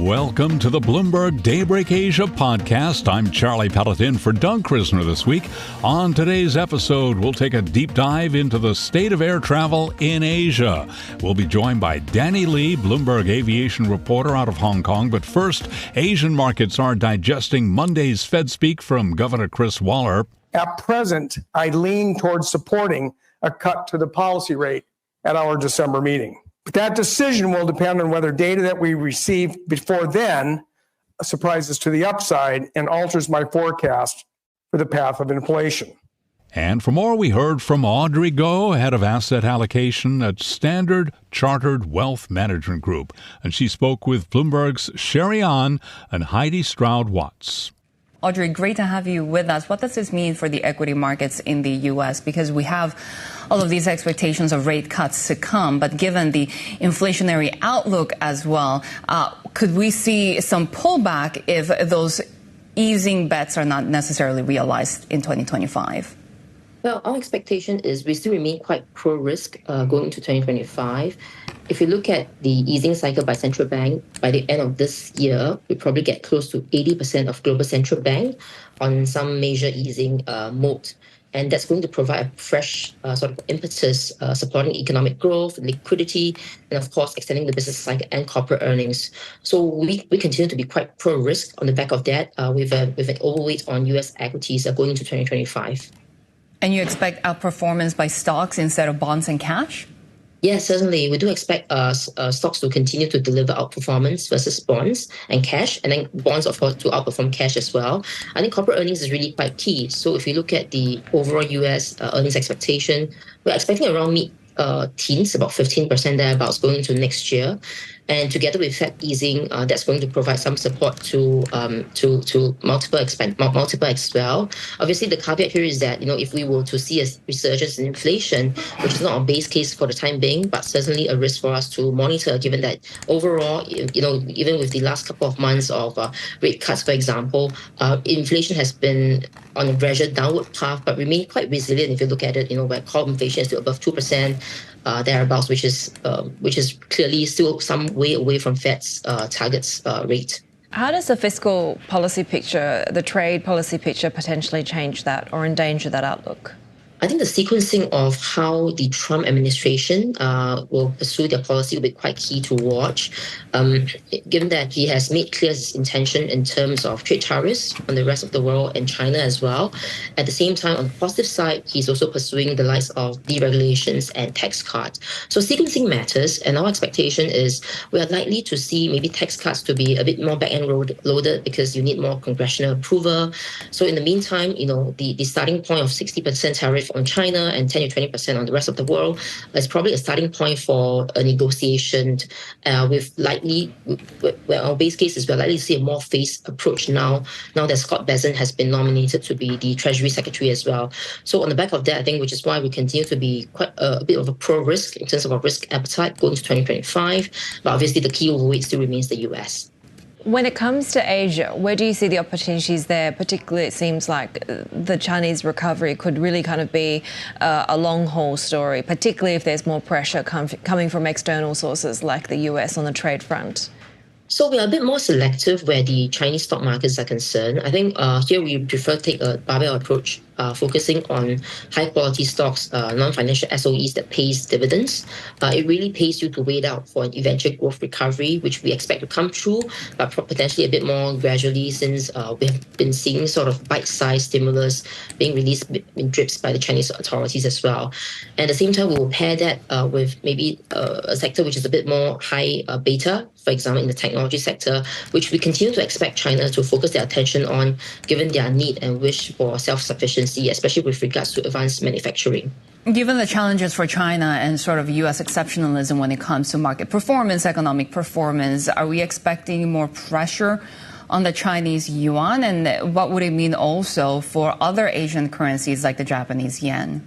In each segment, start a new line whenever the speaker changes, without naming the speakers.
Welcome to the Bloomberg Daybreak Asia podcast. I'm Charlie Pelletin for Doug Krisner this week. On today's episode, we'll take a deep dive into the state of air travel in Asia. We'll be joined by Danny Lee, Bloomberg Aviation reporter out of Hong Kong. But first, Asian markets are digesting Monday's Fed speak from Governor Chris Waller.
At present, I lean towards supporting a cut to the policy rate at our December meeting. But that decision will depend on whether data that we receive before then surprises to the upside and alters my forecast for the path of inflation.
And for more, we heard from Audrey Go, head of asset allocation at Standard Chartered Wealth Management Group. And she spoke with Bloomberg's Sherry An and Heidi Stroud-Watts.
Audrey, great to have you with us. What does this mean for the equity markets in the U.S.? Because we have all of these expectations of rate cuts to come, but given the inflationary outlook as well, could we see some pullback if those easing bets are not necessarily realized in 2025?
Well, our expectation is we still remain quite pro-risk going into 2025. If you look at the easing cycle by central bank, by the end of this year, we probably get close to 80% of global central bank on some major easing mode. And that's going to provide a fresh sort of impetus, supporting economic growth, liquidity, and of course, extending the business cycle and corporate earnings. So we continue to be quite pro-risk on the back of that with an overweight on U.S. equities going into 2025.
And you expect outperformance by stocks instead of bonds and cash?
Yes, certainly. We do expect stocks to continue to deliver outperformance versus bonds and cash, and then bonds, of course, to outperform cash as well. I think corporate earnings is really quite key. So if you look at the overall U.S. Earnings expectation, we're expecting around mid-teens, about 15% thereabouts going into next year. And together with Fed easing, that's going to provide some support to multiple as well. Obviously, the caveat here is that, if we were to see a resurgence in inflation, which is not a base case for the time being, but certainly a risk for us to monitor, given that overall, even with the last couple of months of rate cuts, for example, inflation has been on a gradual downward path, but remain quite resilient if you look at it, where core inflation is still above 2%. Thereabouts, which is clearly still some way away from Fed's targets rate.
How does the fiscal policy picture, the trade policy picture, potentially change that or endanger that outlook?
I think the sequencing of how the Trump administration will pursue their policy will be quite key to watch, given that he has made clear his intention in terms of trade tariffs on the rest of the world and China as well. At the same time, on the positive side, he's also pursuing the likes of deregulations and tax cuts. So sequencing matters, and our expectation is we are likely to see maybe tax cuts to be a bit more back-end loaded because you need more congressional approval. So in the meantime, the starting point of 60% tariff on China and 10 to 20% on the rest of the world is probably a starting point for a negotiation with likely, where our base case is we're likely to see a more phased approach now that Scott Bessent has been nominated to be the Treasury Secretary as well. So on the back of that, I think, which is why we continue to be quite a bit of a pro-risk in terms of our risk appetite going to 2025. But obviously the key overweight still remains the US.
When it comes to Asia, where do you see the opportunities there? Particularly, it seems like the Chinese recovery could really kind of be a long-haul story, particularly if there's more pressure coming from external sources like the US on the trade front.
So we are a bit more selective where the Chinese stock markets are concerned. I think here we prefer to take a barbell approach, focusing on high-quality stocks, non-financial SOEs that pays dividends. It really pays you to wait out for an eventual growth recovery, which we expect to come through, but potentially a bit more gradually since we have been seeing sort of bite-sized stimulus being released in drips by the Chinese authorities as well. And at the same time, we will pair that with maybe a sector which is a bit more high beta, for example, in the technology sector, which we continue to expect China to focus their attention on, given their need and wish for self-sufficiency, especially with regards to advanced manufacturing.
Given the challenges for China and sort of U.S. exceptionalism when it comes to market performance, economic performance, are we expecting more pressure on the Chinese yuan? And what would it mean also for other Asian currencies like the Japanese yen?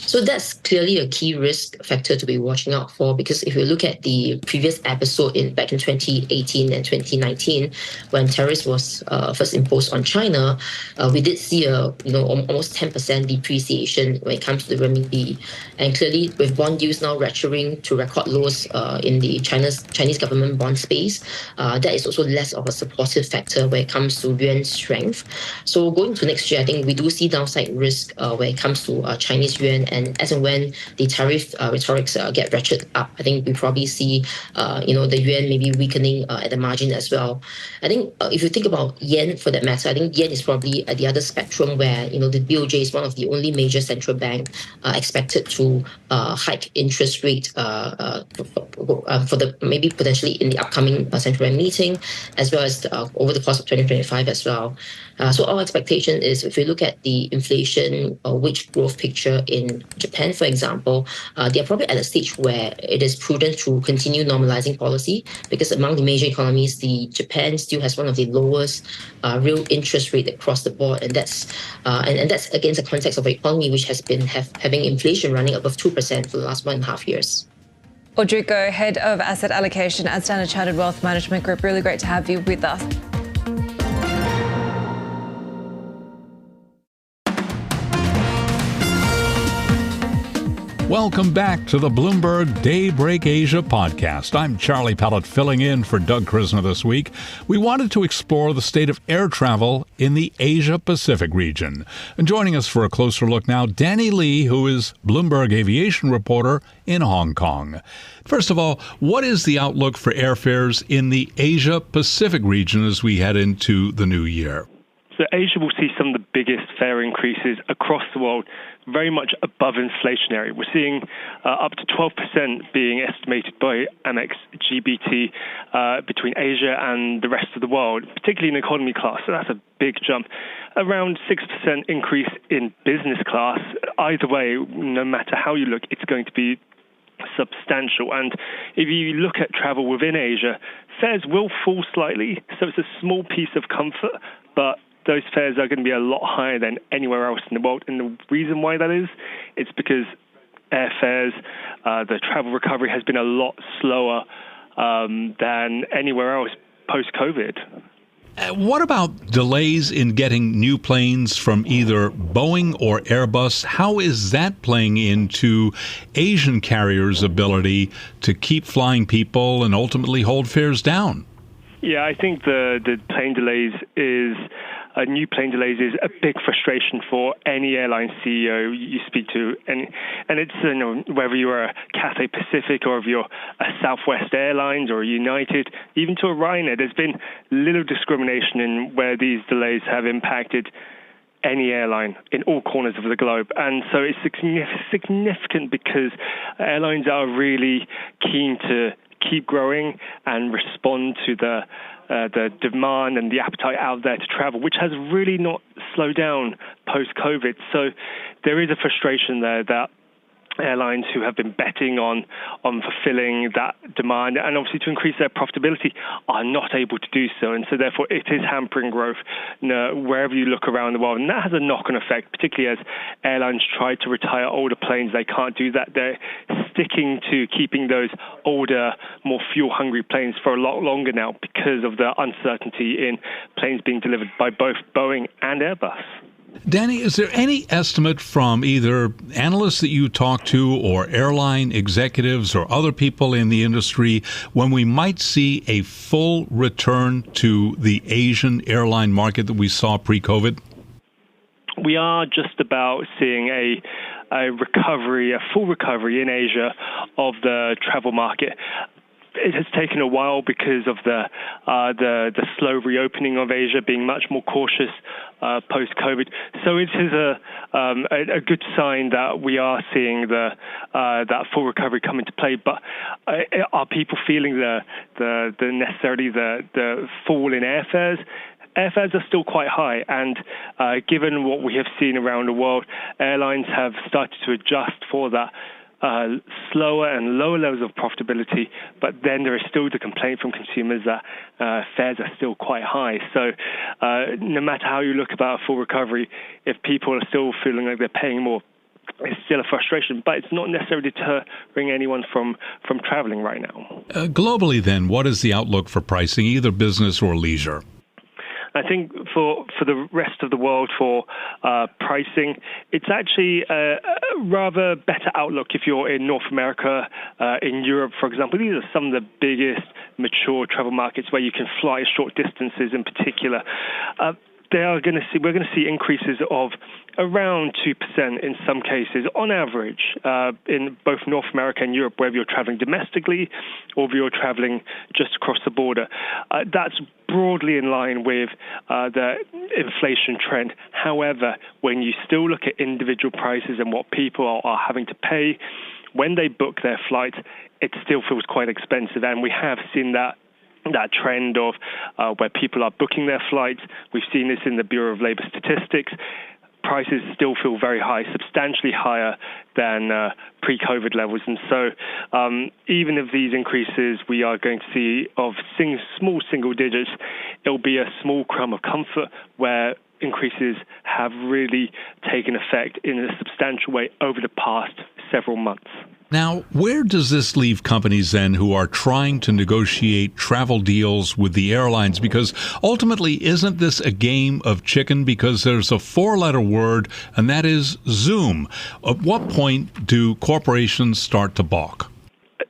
So that's clearly a key risk factor to be watching out for, because if you look at the previous episode back in 2018 and 2019, when tariffs was first imposed on China, we did see a almost 10% depreciation when it comes to the renminbi, and clearly with bond yields now ratcheting to record lows in the Chinese government bond space, that is also less of a supportive factor when it comes to yuan strength. So going to next year, I think we do see downside risk when it comes to Chinese yuan. And as and when the tariff rhetorics get ratcheted up, I think we probably see, the yuan maybe weakening at the margin as well. I think if you think about yen for that matter, I think yen is probably at the other spectrum where, the BOJ is one of the only major central bank expected to hike interest rate for the maybe potentially in the upcoming central bank meeting, as well as over the course of 2025 as well. So our expectation is, if we look at the inflation or wage growth picture in Japan, for example, they are probably at a stage where it is prudent to continue normalizing policy, because among the major economies, Japan still has one of the lowest real interest rate across the board, and that's against the context of an economy which has been having inflation running above 2% for the last 1.5 years.
Audrey Go, Head of Asset Allocation at Standard Chartered Wealth Management Group. Really great to have you with us.
Welcome back to the Bloomberg Daybreak Asia podcast. I'm Charlie Pellett, filling in for Doug Krisner this week. We wanted to explore the state of air travel in the Asia-Pacific region. And joining us for a closer look now, Danny Lee, who is Bloomberg Aviation reporter in Hong Kong. First of all, what is the outlook for airfares in the Asia-Pacific region as we head into the new year?
So Asia will see some of the biggest fare increases across the world, very much above inflationary. We're seeing up to 12% being estimated by Amex GBT between Asia and the rest of the world, particularly in economy class. So that's a big jump. Around 6% increase in business class. Either way, no matter how you look, it's going to be substantial. And if you look at travel within Asia, fares will fall slightly. So it's a small piece of comfort, but those fares are going to be a lot higher than anywhere else in the world. And the reason why that is, it's because airfares, the travel recovery has been a lot slower than anywhere else post-COVID.
What about delays in getting new planes from either Boeing or Airbus? How is that playing into Asian carriers' ability to keep flying people and ultimately hold fares down?
Yeah, I think the plane delays new plane delays is a big frustration for any airline CEO you speak to, and it's whether you're a Cathay Pacific or if you're a Southwest Airlines or a United, even to a Ryanair. There's been little discrimination in where these delays have impacted any airline in all corners of the globe. And so it's significant because airlines are really keen to keep growing and respond to the demand and the appetite out there to travel, which has really not slowed down post-COVID. So there is a frustration there that airlines who have been betting on fulfilling that demand and obviously to increase their profitability are not able to do so. And so therefore it is hampering growth wherever you look around the world. And that has a knock-on effect, particularly as airlines try to retire older planes. They can't do that. They're sticking to keeping those older, more fuel-hungry planes for a lot longer now because of the uncertainty in planes being delivered by both Boeing and Airbus.
Danny, is there any estimate from either analysts that you talk to or airline executives or other people in the industry when we might see a full return to the Asian airline market that we saw pre-COVID?
We are just about seeing a full recovery in Asia of the travel market. It has taken a while because of the slow reopening of Asia, being much more cautious post-COVID. So it is a good sign that we are seeing that full recovery come into play. But are people feeling the fall in airfares? Airfares are still quite high, and given what we have seen around the world, airlines have started to adjust for that slower and lower levels of profitability, but then there is still the complaint from consumers that fares are still quite high. So no matter how you look about a full recovery, if people are still feeling like they're paying more is still a frustration, but it's not necessarily deterring anyone from traveling right now.
Globally, then, what is the outlook for pricing, either business or leisure?
I think for the rest of the world, for pricing, it's actually a rather better outlook if you're in North America, in Europe, for example. These are some of the biggest mature travel markets where you can fly short distances in particular. We're going to see increases of around 2% in some cases on average in both North America and Europe, whether you're traveling domestically or if you're traveling just across the border. That's broadly in line with the inflation trend. However, when you still look at individual prices and what people are having to pay when they book their flight, it still feels quite expensive, and we have seen that trend of where people are booking their flights. We've seen this in the Bureau of Labor Statistics. Prices still feel very high, substantially higher than pre-COVID levels. And so even if these increases we are going to see of small single digits, it'll be a small crumb of comfort where increases have really taken effect in a substantial way over the past several months.
Now, where does this leave companies then who are trying to negotiate travel deals with the airlines? Because ultimately, isn't this a game of chicken? Because there's a four-letter word, and that is Zoom. At what point do corporations start to balk?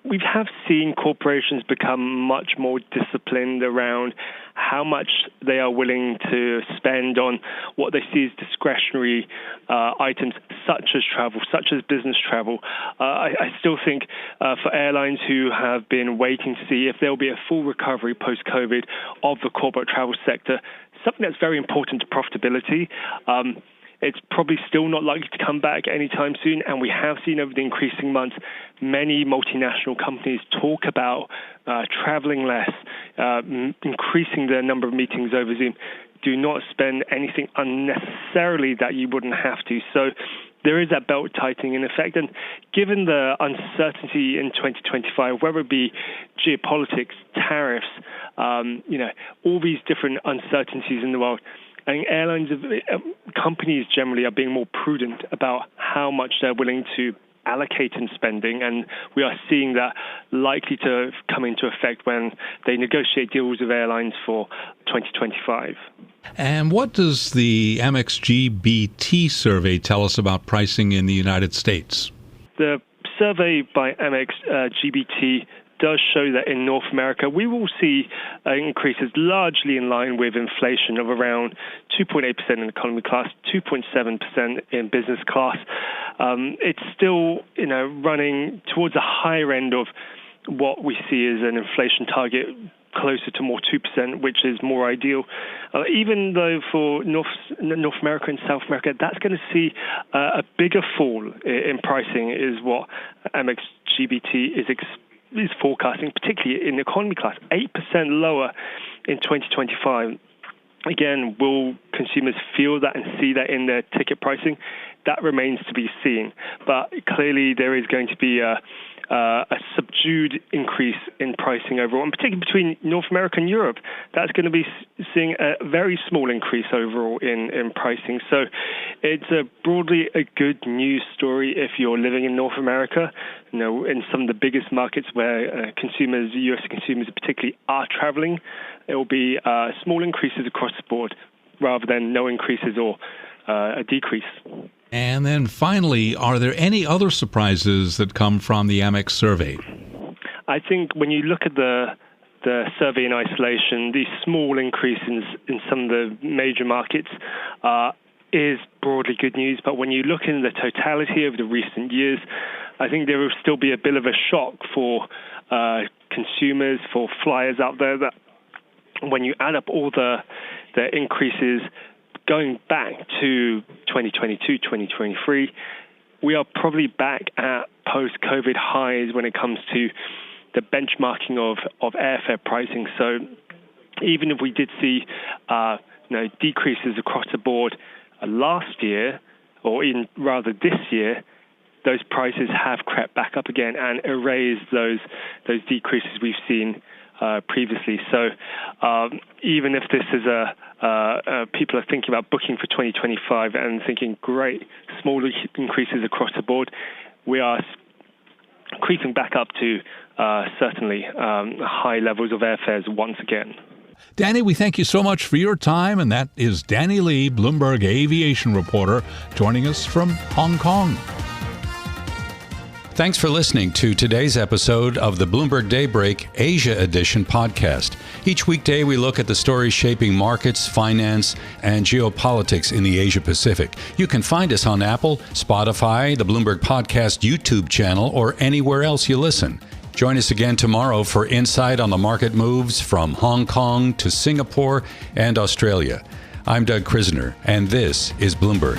We have seen corporations become much more disciplined around how much they are willing to spend on what they see as discretionary items, such as travel, such as business travel. I still think for airlines who have been waiting to see if there will be a full recovery post-COVID of the corporate travel sector, something that's very important to profitability. It's probably still not likely to come back anytime soon, and we have seen over the increasing months many multinational companies talk about traveling less, increasing the number of meetings over Zoom. Do not spend anything unnecessarily that you wouldn't have to. So there is that belt tightening in effect. And given the uncertainty in 2025, whether it be geopolitics, tariffs, all these different uncertainties in the world, I think airlines, companies generally are being more prudent about how much they're willing to allocate in spending, and we are seeing that likely to come into effect when they negotiate deals with airlines for 2025.
And what does the Amex GBT survey tell us about pricing in the United States? The
survey by Amex GBT does show that in North America, we will see increases largely in line with inflation of around 2.8% in economy class, 2.7% in business class. It's still, running towards the higher end of what we see as an inflation target, closer to more 2%, which is more ideal. Even though for North America and South America, that's going to see a bigger fall in pricing is what Amex GBT is forecasting, particularly in economy class, 8% lower in 2025. Again, will consumers feel that and see that in their ticket pricing? That remains to be seen. But clearly there is going to be a subdued increase in pricing overall, and particularly between North America and Europe, that's going to be seeing a very small increase overall in pricing. So it's broadly a good news story if you're living in North America, in some of the biggest markets where consumers, U.S. consumers particularly, are traveling. It will be small increases across the board rather than no increases or a decrease.
And then finally, are there any other surprises that come from the Amex survey?
I think when you look at the survey in isolation, these small increases in some of the major markets is broadly good news. But when you look in the totality of the recent years, I think there will still be a bit of a shock for consumers, for flyers out there, that when you add up all the increases going back to 2022, 2023, we are probably back at post-COVID highs when it comes to the benchmarking of airfare pricing. So even if we did see decreases across the board last year, or even rather this year, those prices have crept back up again and erased those decreases we've seen previously. So even if this is a people are thinking about booking for 2025 and thinking, great, small increases across the board. We are creeping back up to certainly high levels of airfares once again.
Danny, we thank you so much for your time, and that is Danny Lee, Bloomberg aviation reporter, joining us from Hong Kong.
Thanks for listening to today's episode of the Bloomberg Daybreak Asia Edition podcast. Each weekday, we look at the stories shaping markets, finance, and geopolitics in the Asia Pacific. You can find us on Apple, Spotify, the Bloomberg Podcast YouTube channel, or anywhere else you listen. Join us again tomorrow for insight on the market moves from Hong Kong to Singapore and Australia. I'm Doug Krisner, and this is Bloomberg.